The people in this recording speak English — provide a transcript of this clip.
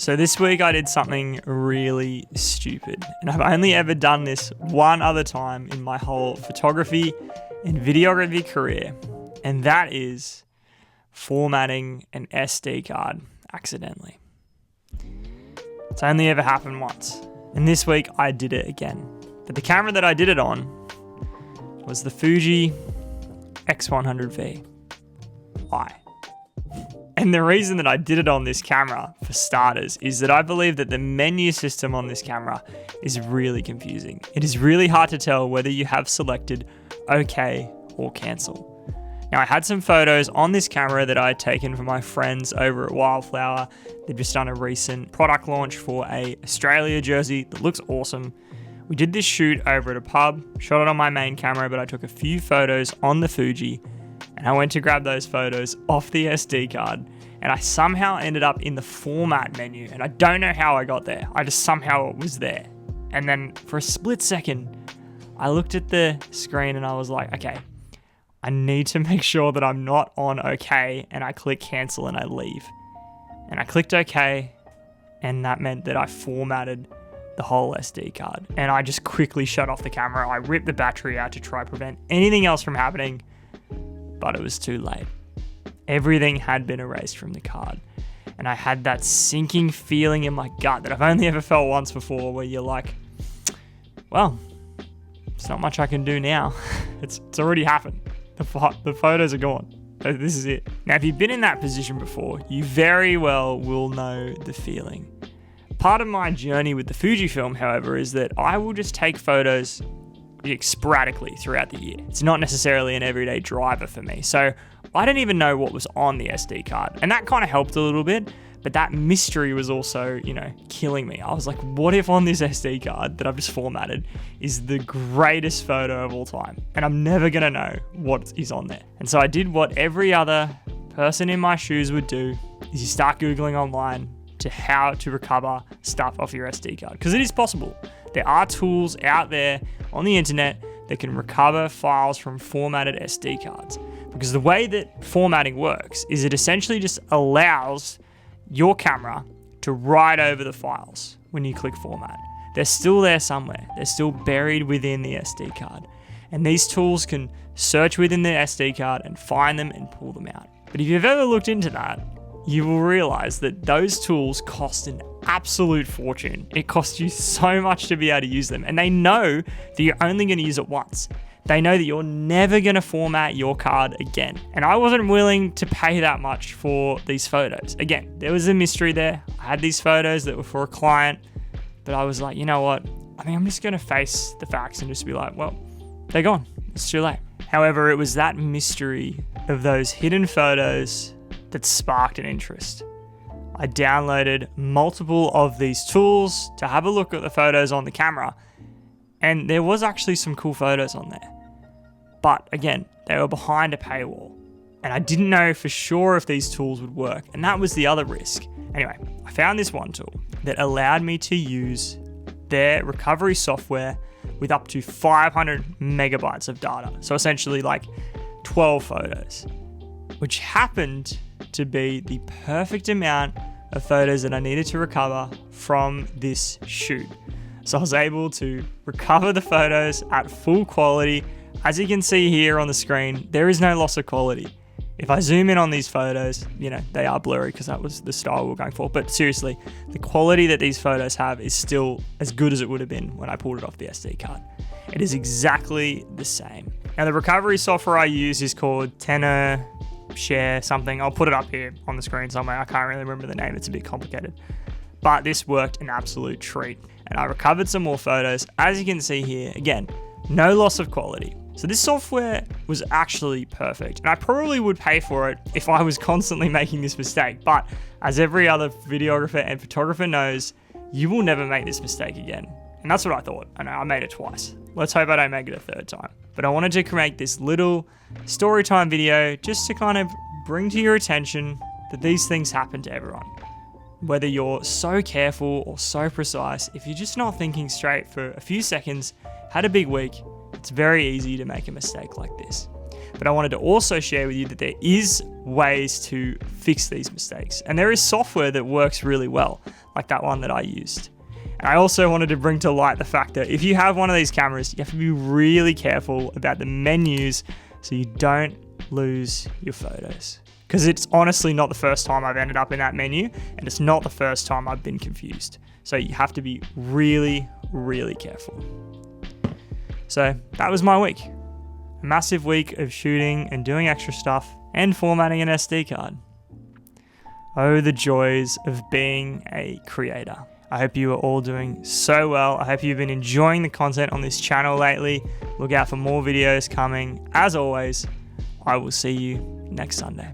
So this week I did something really stupid, and I've only ever done this one other time in my whole photography and videography career, and that is formatting an SD card accidentally. It's only ever happened once, and this week I did it again. But the camera that I did it on was the Fuji X100VI. And the reason that I did it on this camera, for starters, is that I believe that the menu system on this camera is really confusing. It is really hard to tell whether you have selected OK or cancel. Now, I had some photos on this camera that I had taken for my friends over at Wildflower. They've just done a recent product launch for a Australia jersey that looks awesome. We did this shoot over at a pub, shot it on my main camera, but I took a few photos on the Fuji, and I went to grab those photos off the SD card, and I somehow ended up in the format menu, and I don't know how I got there. I just somehow was there. And then for a split second, I looked at the screen and I was like, okay, I need to make sure that I'm not on OK, and I click cancel and I leave. And I clicked OK, and that meant that I formatted the whole SD card. And I just quickly shut off the camera. I ripped the battery out to try to prevent anything else from happening, but it was too late. Everything had been erased from the card. And I had that sinking feeling in my gut that I've only ever felt once before, where you're like, well, there's not much I can do now. It's already happened. The photos are gone. This is it. Now, if you've been in that position before, you very well will know the feeling. Part of my journey with the Fujifilm, however, is that I will just take photos sporadically throughout the year. It's not necessarily an everyday driver for me. So I didn't even know what was on the SD card. And that kind of helped a little bit, but that mystery was also, killing me. I was like, what if on this SD card that I've just formatted is the greatest photo of all time? And I'm never going to know what is on there. And so I did what every other person in my shoes would do, is you start Googling online to how to recover stuff off your SD card. Because it is possible. There are tools out there on the internet that can recover files from formatted SD cards. Because the way that formatting works is it essentially just allows your camera to write over the files when you click format. They're still there somewhere. They're still buried within the SD card. And these tools can search within the SD card and find them and pull them out. But if you've ever looked into that, you will realize that those tools cost an absolute fortune. It costs you so much to be able to use them. And they know that you're only going to use it once. They know that you're never going to format your card again. And I wasn't willing to pay that much for these photos. Again, there was a mystery there. I had these photos that were for a client, but I was like, you know what? I think I'm just going to face the facts and just be like, well, they're gone. It's too late. However, it was that mystery of those hidden photos that sparked an interest. I downloaded multiple of these tools to have a look at the photos on the camera, and there was actually some cool photos on there. But again, they were behind a paywall, and I didn't know for sure if these tools would work, and that was the other risk. Anyway, I found this one tool that allowed me to use their recovery software with up to 500 megabytes of data. So essentially like 12 photos, which happened to be the perfect amount of photos that I needed to recover from this shoot. So I was able to recover the photos at full quality. As you can see here on the screen, there is no loss of quality. If I zoom in on these photos, they are blurry because that was the style we were going for. But seriously, the quality that these photos have is still as good as it would have been when I pulled it off the SD card. It is exactly the same. Now, the recovery software I use is called Tenor Share something. I'll put it up here on the screen somewhere. I can't really remember the name. It's a bit complicated. But this worked an absolute treat. And I recovered some more photos. As you can see here, again, no loss of quality. So this software was actually perfect. And I probably would pay for it if I was constantly making this mistake. But as every other videographer and photographer knows, you will never make this mistake again. And that's what I thought. I know I made it twice. Let's hope I don't make it a third time. But I wanted to make this little story time video just to kind of bring to your attention that these things happen to everyone. Whether you're so careful or so precise, if you're just not thinking straight for a few seconds, had a big week, it's very easy to make a mistake like this. But I wanted to also share with you that there is ways to fix these mistakes. And there is software that works really well, like that one that I used. And I also wanted to bring to light the fact that if you have one of these cameras, you have to be really careful about the menus so you don't lose your photos. Because it's honestly not the first time I've ended up in that menu, and it's not the first time I've been confused. So you have to be really, really careful. So that was my week. A massive week of shooting and doing extra stuff and formatting an SD card. Oh, the joys of being a creator. I hope you are all doing so well. I hope you've been enjoying the content on this channel lately. Look out for more videos coming. As always, I will see you next Sunday.